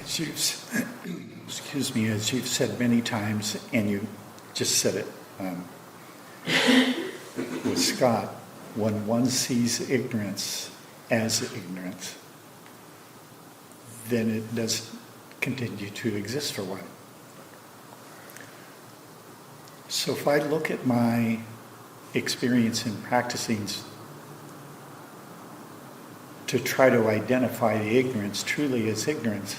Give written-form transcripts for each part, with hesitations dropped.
Excuse me, as you've said many times, and you just said it with Scott, when one sees ignorance as ignorance, then it does continue to exist for one. So if I look at my experience in practicing to try to identify the ignorance truly as ignorance,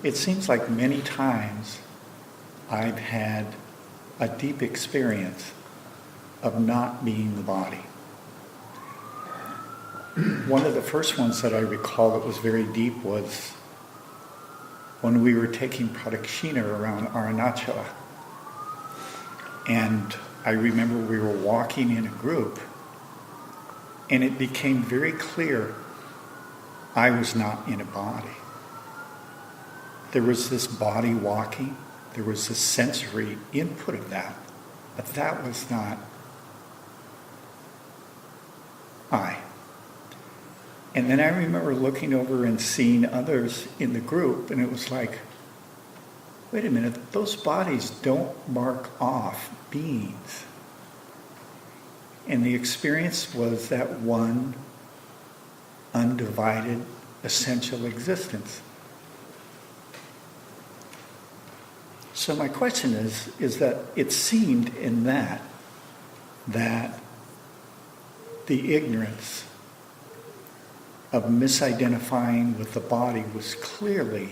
it seems like many times I've had a deep experience of not being the body. One of the first ones that I recall that was very deep was when we were taking Pradakshina around Arunachala. And I remember we were walking in a group, and it became very clear I was not in a body. There was this body walking, there was this sensory input of that, but that was not I. And then I remember looking over and seeing others in the group, and it was like, wait a minute, those bodies don't mark off beings. And the experience was that one undivided essential existence. So my question is that it seemed in that the ignorance of misidentifying with the body was clearly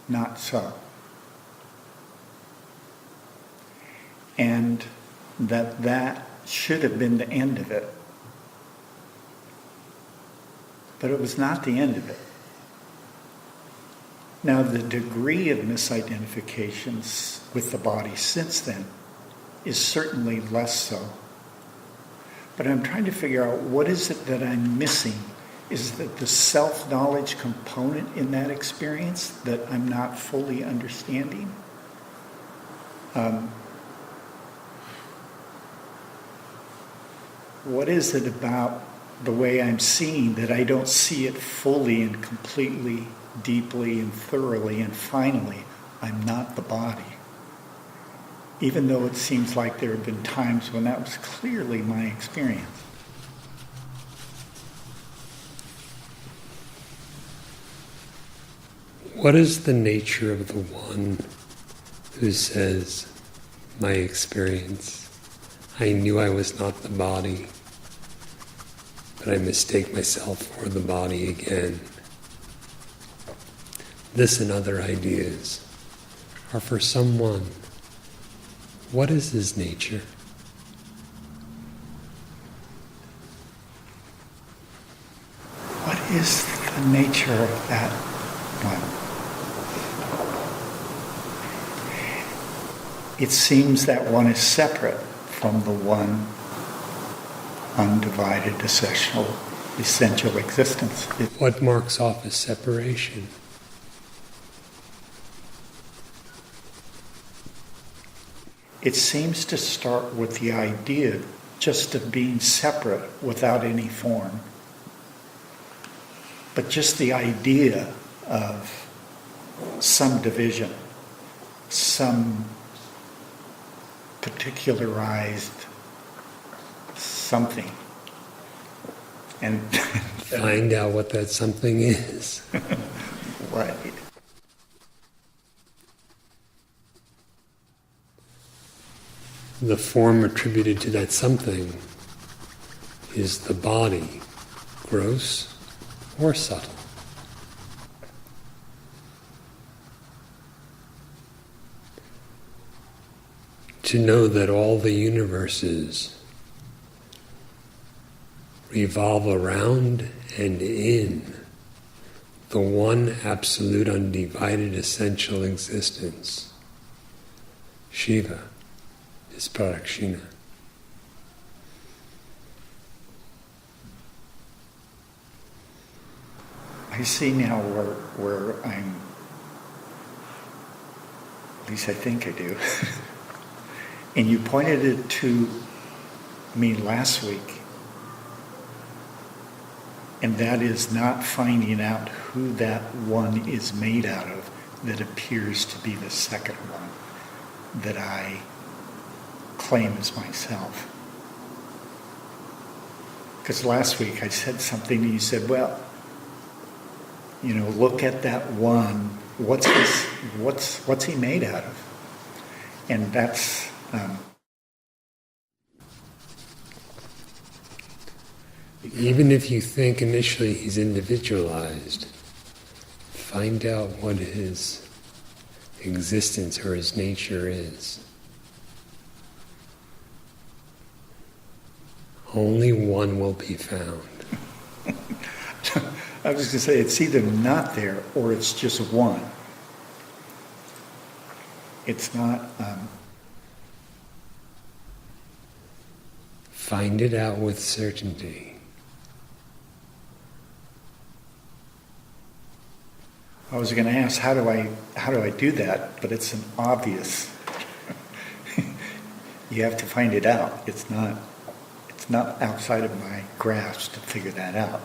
not so. And that should have been the end of it. But it was not the end of it. Now, the degree of misidentifications with the body since then is certainly less so. But I'm trying to figure out what is it that I'm missing. Is that the self-knowledge component in that experience that I'm not fully understanding? What is it about the way I'm seeing that I don't see it fully and completely, deeply and thoroughly and finally, I'm not the body? Even though it seems like there have been times when that was clearly my experience. What is the nature of the one who says, my experience, I knew I was not the body, but I mistake myself for the body again? This and other ideas are for someone. What is his nature? What is the nature of that one? It seems that one is separate from the one undivided essential existence. What marks off a separation? It seems to start with the idea just of being separate without any form. But just the idea of some division, some particularized something. And find out what that something is. Right. The form attributed to that something is the body, gross or subtle. To know that all the universes revolve around and in the one absolute undivided essential existence, Shiva, is Pradakshina. I see now where I'm, at least I think I do. And you pointed it to me last week. And that is not finding out who that one is made out of that appears to be the second one that I claim as myself. Because last week I said something and you said, well, look at that one. What's he made out of? And that's even if you think initially he's individualized, find out what his existence or his nature is. Only one will be found. I was going to say, it's either not there or it's just one. It's not... Find it out with certainty. I was going to ask, how do I do that? But it's an obvious. You have to find it out. It's not outside of my grasp to figure that out.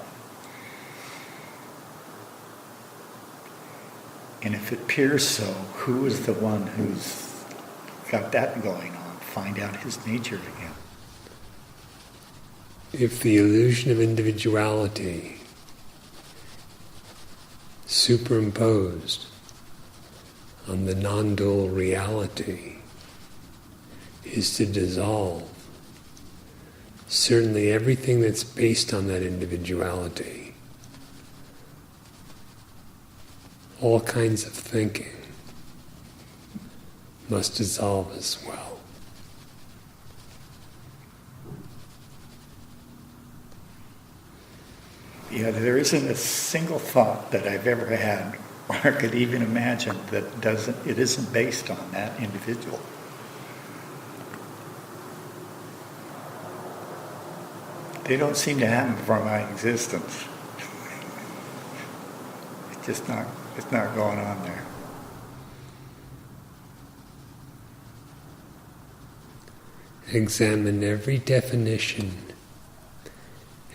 And if it appears so, who is the one who's got that going on? Find out his nature again. If the illusion of individuality superimposed on the non-dual reality is to dissolve, certainly everything that's based on that individuality, all kinds of thinking, must dissolve as well. Yeah, there isn't a single thought that I've ever had or could even imagine that it isn't based on that individual. They don't seem to happen for my existence. It's not going on there. Examine every definition,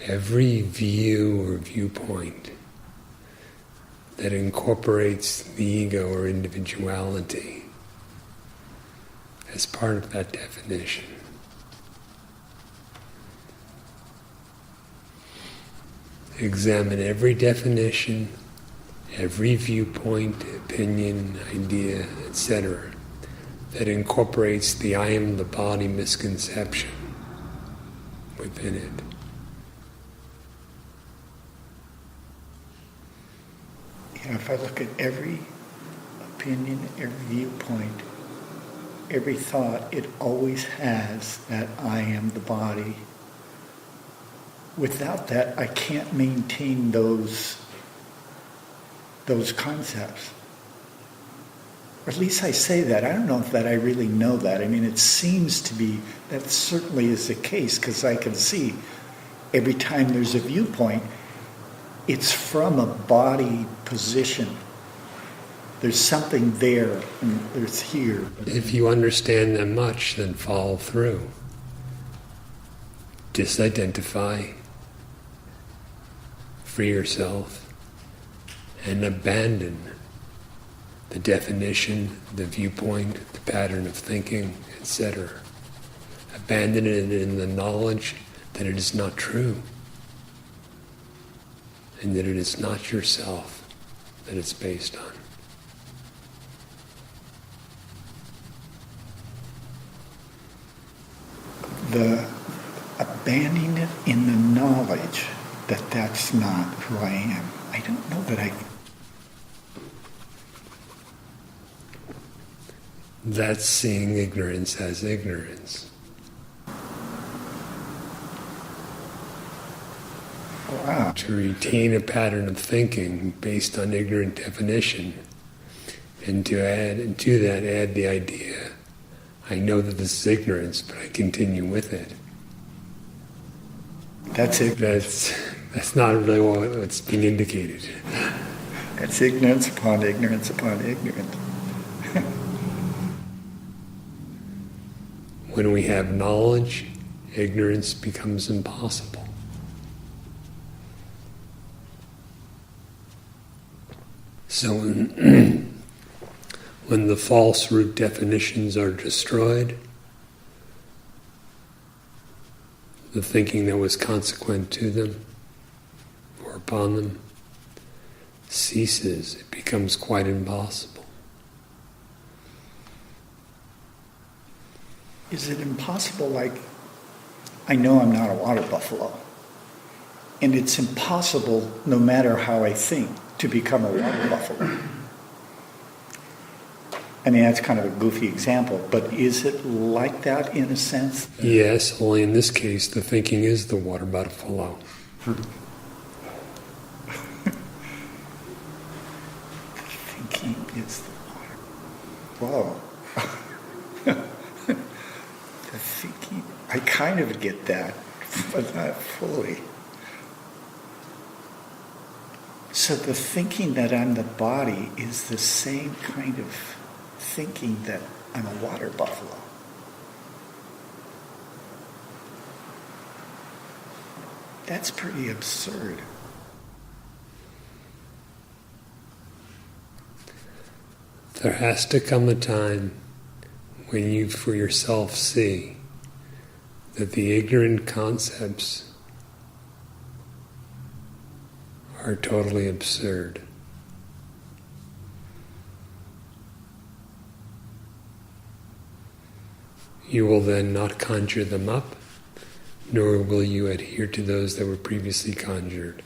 every view or viewpoint that incorporates the ego or individuality as part of that definition. Examine every definition, every viewpoint, opinion, idea, etc., that incorporates the I am the body misconception within it. If I look at every opinion, every viewpoint, every thought, it always has that I am the body. Without that, I can't maintain those concepts. Or at least I say that. I don't know if that I really know that. I mean, it seems to be, that certainly is the case, because I can see every time there's a viewpoint, it's from a body position. There's something there, and there's here. If you understand them much, then follow through. Disidentify, free yourself, and abandon the definition, the viewpoint, the pattern of thinking, etc. Abandon it in the knowledge that it is not true, and that it is not yourself that it's based on. The abandoning it in the knowledge that that's not who I am. I don't know that I... That's seeing ignorance as ignorance. Wow. To retain a pattern of thinking based on ignorant definition, and to add the idea, I know that this is ignorance, but I continue with it. That's it. That's not really what's being indicated. That's ignorance upon ignorance upon ignorance. When we have knowledge, ignorance becomes impossible. So when the false root definitions are destroyed, the thinking that was consequent to them or upon them ceases. It becomes quite impossible. Is it impossible, like, I know I'm not a water buffalo, and it's impossible, no matter how I think, to become a water buffalo? I mean, that's kind of a goofy example, but is it like that in a sense? Yes, only in this case, the thinking is the water buffalo. Thinking is the water. Whoa. The thinking, I kind of get that, but not fully. So the thinking that I'm the body is the same kind of thinking that I'm a water buffalo. That's pretty absurd. There has to come a time when you for yourself see that the ignorant concepts are totally absurd. You will then not conjure them up, nor will you adhere to those that were previously conjured.